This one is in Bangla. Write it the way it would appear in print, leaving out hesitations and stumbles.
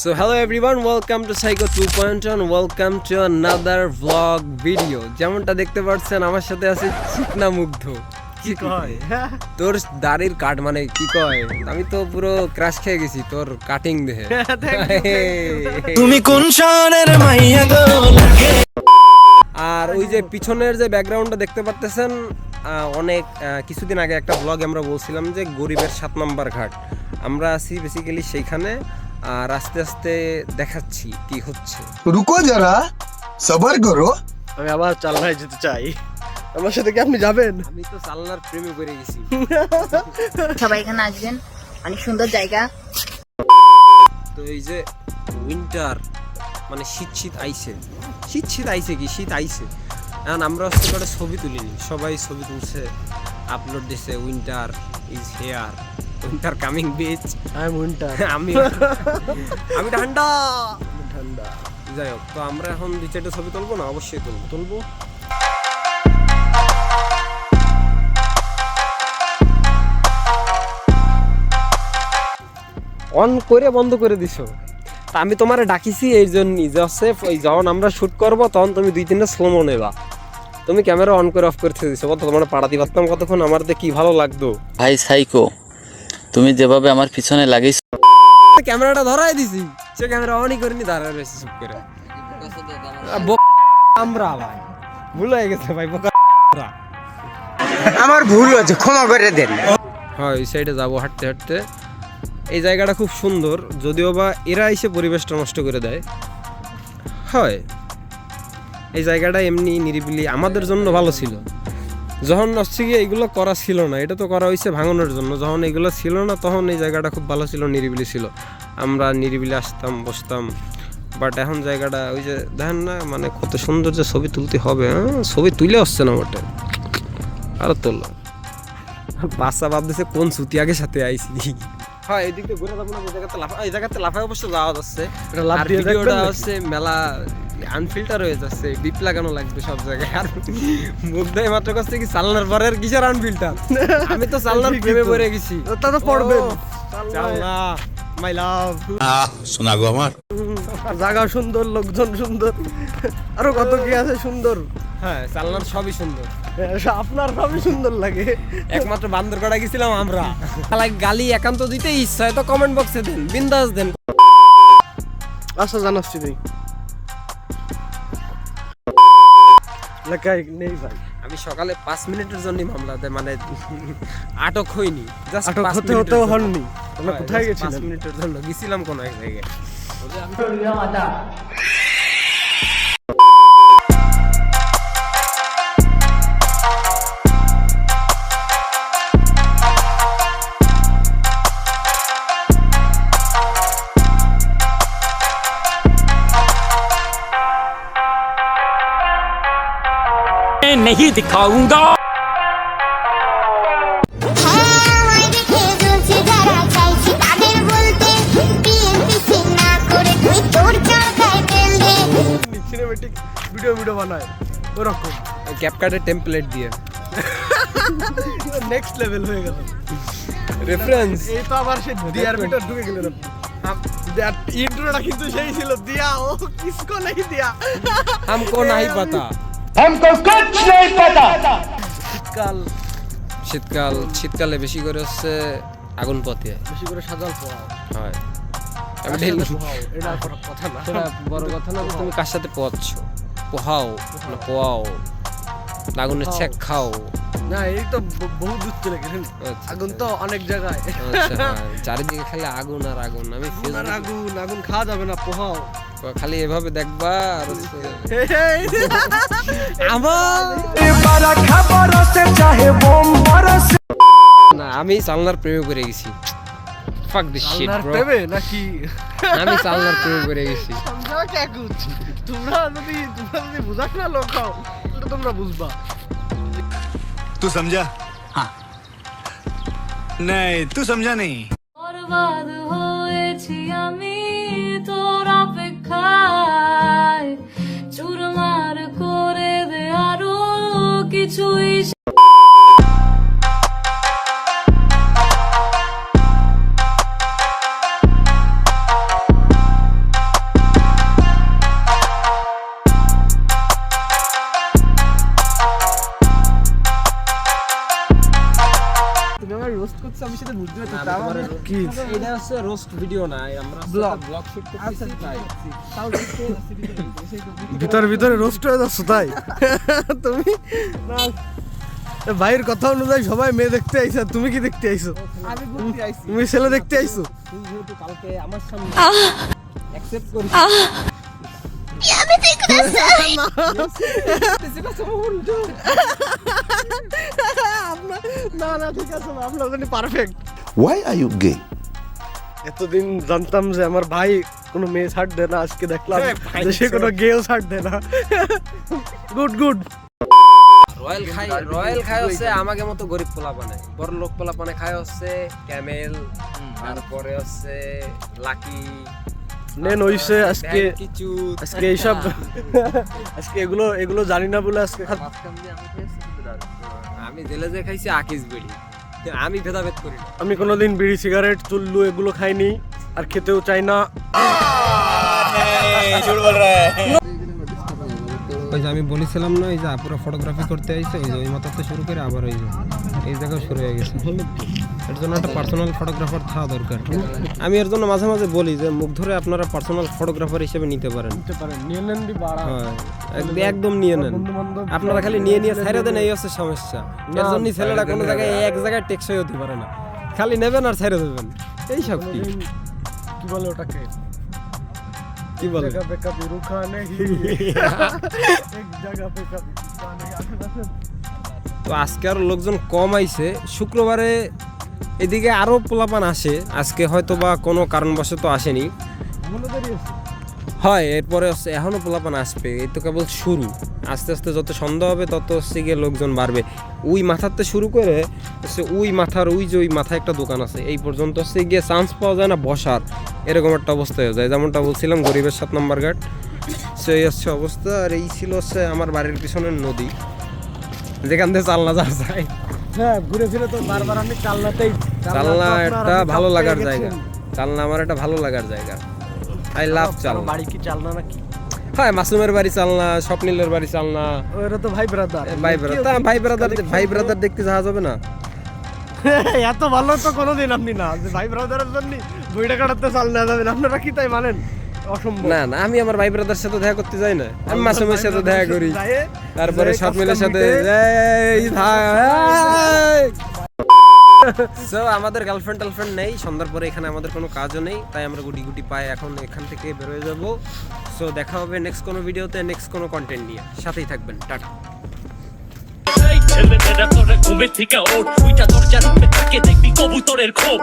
So hello everyone, welcome to Psycho 2.1, welcome to another vlog video. যেমনটা দেখতে পাচ্ছেন আমার সাথে আছে চিকনা মুগ্ধ। কি কয় তোর দাড়ির কাট মানে কি কয়, আমি তো পুরো ক্রাশ খেয়ে গেছি তোর কাটিং দেখে। তুমি কোন শহরের মাইয়া গো লাগে। আর ওই যে পিছনের যে ব্যাকগ্রাউন্ডটা দেখতে পাচ্ছেন, অনেক কিছুদিন আগে একটা ব্লগ আমরা বলছিলাম যে গরিবের 7 নম্বর ঘাট আমরা আছি বেসিক্যালি সেইখানে। আর আস্তে আস্তে দেখাচ্ছি কি হচ্ছে। রুকো যারা সবার করো। আমি আবার চালনায় যেতে চাই, আমার সাথে কি আপনি যাবেন? আমি তো চালনার প্রেমে পড়ে গেছি। সবাই এখানে আসবেন, অনেক সুন্দর জায়গা। তো এই যে উইন্টার মানে শীত আইছে, শীত আইছে কি শীত আইছে। এখন আমরা হচ্ছে করে ছবি তুলিনি, সবাই ছবি তুলছে, আপলোড দিছে। Winter is here, winter coming beach. আমি ঠান্ডা। যাই হোক, তো আমরা এখন 2-4টা ছবি তুলবো না? অবশ্যই তুলবো। অন করে বন্ধ করে দিছো। তা আমি তোমারে ডাকিছি এই জন্যই যে হচ্ছে ওই যখন আমরা শুট করবো তখন তুমি 2-3টা স্লোমো নেবা। তুমি ক্যামেরা অন করে অফ করতে দিছো, বলতো তোমার পাড়াতে পারতাম কতক্ষণ, আমার কি ভালো লাগতো। ভাই সাইকো, তুমি যেভাবে আমার পিছনে লাগিয়েছো। ক্যামেরাটা ধরাই দিছি, সে ক্যামেরা অনই করিনি, দাঁড়ায় রয়েছে চুপ করে। আমরা ভাই ভুল হয়ে গেছে ভাই, আমার ভুল হয়েছে, ক্ষমা করে দেন। হ্যাঁ, এই সাইডে যাবো হাঁটতে হাঁটতে। এই জায়গাটা খুব সুন্দর, যদিও বা এরা এসে পরিবেশটা নষ্ট করে দেয়। হয় এই জায়গাটা এমনি নিরিবিলি আমাদের জন্য ভালো ছিল। যখন হচ্ছে গিয়ে এইগুলো করা ছিল না, এটা তো করা হয়েছে ভাঙানোর জন্য। যখন এগুলো ছিল না তখন এই জায়গাটা খুব ভালো ছিল, নিরিবিলি ছিল, আমরা নিরিবিলি আসতাম, বসতাম। বাট এখন জায়গাটা ওই যে দেখেন না, মানে কত সুন্দর যে ছবি তুলতে হবে। ছবি তুলে আসছে না ওটা, আরো তোলো। বাচ্চা ভাবতেছে কোন সুতিয়াকে সাথে আইসি। হ্যাঁ, এই দিক দিয়ে ঘুরে যাবো না, এই জায়গাতে লাফায় অবশ্য যাওয়া যাচ্ছে। আর ভিডিওটা হচ্ছে মেলা আনফিল্টার হয়ে যাচ্ছে, ডিপ লাগানো লাগবে সব জায়গায়। আর মুগ্ধাই মাত্র কাছে কি চালনার পরে আর কিসের আনফিল্টার? আমি তো চালনার প্রেমে পড়ে গেছি। তা তো পড়বেন চালনা মাই লাভ। শোনা গো আমার জায়গা সুন্দর, লোকজন সুন্দর, আরো কত কি আছে সুন্দর। হ্যাঁ, চালনার সবই সুন্দর, আপনার সবই সুন্দর লাগে। একমাত্র বান্দর কটা গেছিলাম আমরা। গালি একান্ত দিতে ইচ্ছা হয় তো কমেন্ট বক্সে দেন, বিন্দাস দেন। আচ্ছা, জানাচ্ছি নেই লেখাই নেই ভাই। আমি সকালে 5 মিনিটের জন্য মামলা দেয়, মানে আটক হইনি, জাস্ট আটক 5 হতে মিনিটের হতেও জন্য। হননি। আমরা হ্যাঁ, কোথায় just গেছিলাম? 5 মিনিটের জন্য গেছিলাম কোন এক জায়গায়। नहीं दिखाऊंगा। সিনেমেটিক ভিডিও বানায় ওরকম, ক্যাপকাটের টেমপ্লেট দিয়ে নেক্সট লেভেল হয়ে গেল। রেফারেন্স। এই তো আবার সে দিয়ার ভিতর ঢুকে গেলেন আপনি। ইন্ট্রোটা কিন্তু সেই ছিল, দিয়া ও কিসকো नहीं दिया हमको नहीं पता। শীতকালে বেশি করে হচ্ছে আগুন পথে বেশি করে সাজাল পোহাও। হয়। আমি ঢেল ঢেল পোহাও, এটা কোনো কথা না। সেটা বড় কথা না, তুমি কার সাথে পোহাচ্ছো? পোহাও না পোয়াও, আগুনের ছেক খাও। না, এই তো বহু দূর চলে গেলেন। আচ্ছা, আগুন তো অনেক জায়গায়। আচ্ছা, হ্যাঁ, চারিদিকে খালি আগুন আর আগুন। আমি আর আগুন খাওয়া যাবে না, পোহাও। খালি এভাবে দেখবা আর হচ্ছে না, আমি চালনার প্রেমে পড়ে গেছি। ফাক দিস শিট ব্রো। প্রেমে নাকি? আমি চালনার প্রেমে পড়ে গেছি। সমঝা কে কুছ? তোমরা যদি বুঝাস না লোক খাও, তো তোমরা বুঝবা। तू समझा? हाँ नहीं, तू समझा नहीं। বরবাদ হয়েছি আমি তোর অপেক্ষায়, চুরমার করে দে আরো কিছুই। বিষয়ে বুঝতে না, পারছি আমি তোমার কি এটা হচ্ছে রোস্ট ভিডিও না, আমরা Vlog. ব্লগ শুট করতেছি তাই। ভিতরে ভিতরে রোস্ট হয়ে যাচ্ছ তাই তুমি না এ ভাইয়ের কথা অনুযায়ী সবাই মেয়ে দেখতে আইছো, তুমি কি দেখতে আইছো? আমি ঘুরতে আইছি। তুমি ছেলে দেখতে আইছো? তুই যেহেতু কালকে আমার সামনে অ্যাকসেপ্ট করিস। না না ঠিক আছে আপনার জন্য perfect. Why are you gay? এতদিন জানতাম যে আমার ভাই কোনো মেয়ে ছাড় দেয় না, আজকে দেখলাম যে সে কোনো গেও ছাড় দেয় না। Good good. রয়্যাল খায় হচ্ছে আমাকে মতো গরিব পোলাপানে, বড় লোক পোলাপানে খায় হচ্ছে ক্যামেল, তারপরে হচ্ছে লাকি, নেন হইছে আজকে কিছু আজকে এইসব আজকে এগুলো জানি না বলে আজকে আমি জেলে যে খাইছি আকিস বিড়ি, আমি ভেদাভেদ করি না। আমি কোনোদিন বিড়ি সিগারেট চুল্লু এগুলো খাইনি আর খেতেও চাই না। ওই যে আমি বলেছিলাম না, এই যে আপুরা ফটোগ্রাফি করতে আইছে, এই যে ওই মাথাতে শুরু করে আবার ওই যে এই জায়গায় শুরু হয়ে গেছে। এর জন্য একটা পার্সোনাল ফটোগ্রাফার থাকা দরকার। আমি এর জন্য মাঝে মাঝে বলি যে মুখ ধরে আপনারা পার্সোনাল ফটোগ্রাফার হিসেবে নিতে পারেন। নিয়ে নেন দি বাড়া। হ্যাঁ, একদম নিয়ে নেন। আপনারা খালি নিয়ে নিয়ে ছাইরা দেন, এই হচ্ছে সমস্যা। এর জন্যই ছেলেরা কোনো জায়গায় এক জায়গায় টেকসই হতে পারে না, খালি নেবেন আর ছাইরা দেবেন, এই সব কি কি বলে ওটাকে, কি বলে জায়গা पे कभी रुका नहीं एक जगह पे कभी रुका नहीं। তো আজকে আরো লোকজন কম আইছে, শুক্রবারে এদিকে আরো পোলাপান আসে, আজকে হয়তো বা কোনো কারণবশত আসেনি। হয় এরপরে হচ্ছে এখনো পোলাপান আসবে, এই তো কেবল শুরু। আস্তে আস্তে যত সন্ধ্যা হবে তত হচ্ছে গিয়ে লোকজন বাড়বে। ওই মাথাতে শুরু করে হচ্ছে ওই মাথার ওই যে ওই মাথায় একটা দোকান আছে, এই পর্যন্ত হচ্ছে গিয়ে চান্স পাওয়া যায় না বসার, এরকম একটা অবস্থা হয়ে যায়। যেমনটা বলছিলাম গরিবের 7 নম্বর ঘাট, সেই হচ্ছে অবস্থা। আর এই ছিল হচ্ছে আমার বাড়ির পিছনের নদী, যেখান থেকে চালনা যাওয়া যায়। হ্যাঁ ঘুরে ফিরে তো বারবার আমি চালনাতেই চালনা একটা ভালো লাগার জায়গা, চালনা আমার একটা ভালো লাগার জায়গা। আই লাভ চালনা। বাড়ি কি চালনা নাকি? হ্যাঁ, মাসুমের বাড়ি চালনা, স্বপ্নিলের বাড়ি চালনা। ওরা তো ভাই ব্রাদার। ভাই ব্রাদার দেখতে যাওয়া যাবে না? এত ভালো তো কোনোদিন আপনি না যে ভাই ব্রাদারের জন্য বইটা কাটাতে চালনা যাবেন, আপনারা কি তাই মানেন? অসম্ভব। না না, আমি আমার ভাই ব্রাদার সাথে দেখা করতে যাই না, আমি মাসুমের সাথে দেখা করি, তারপরে স্বপ্নিলের সাথে সো আমাদের গার্লফ্রেন্ড টার্লফ্রেন্ড নেই, সন্ধ্যার পরে এখানে আমাদের কোনো কাজও নেই, তাই আমরা গুটি গুটি পাই এখন এখান থেকে বেরোয় যাব। সো দেখা হবে নেক্সট কোনো ভিডিওতে, নেক্সট কোনো কন্টেন্ট নিয়ে। সাথেই থাকবেন, টাটা। ছেলেমেয়েরা তোরা ঘুমের থেকে ওঠ, উইটা দরজার উপরে থাকে দেখবি কবুতরের খোপ।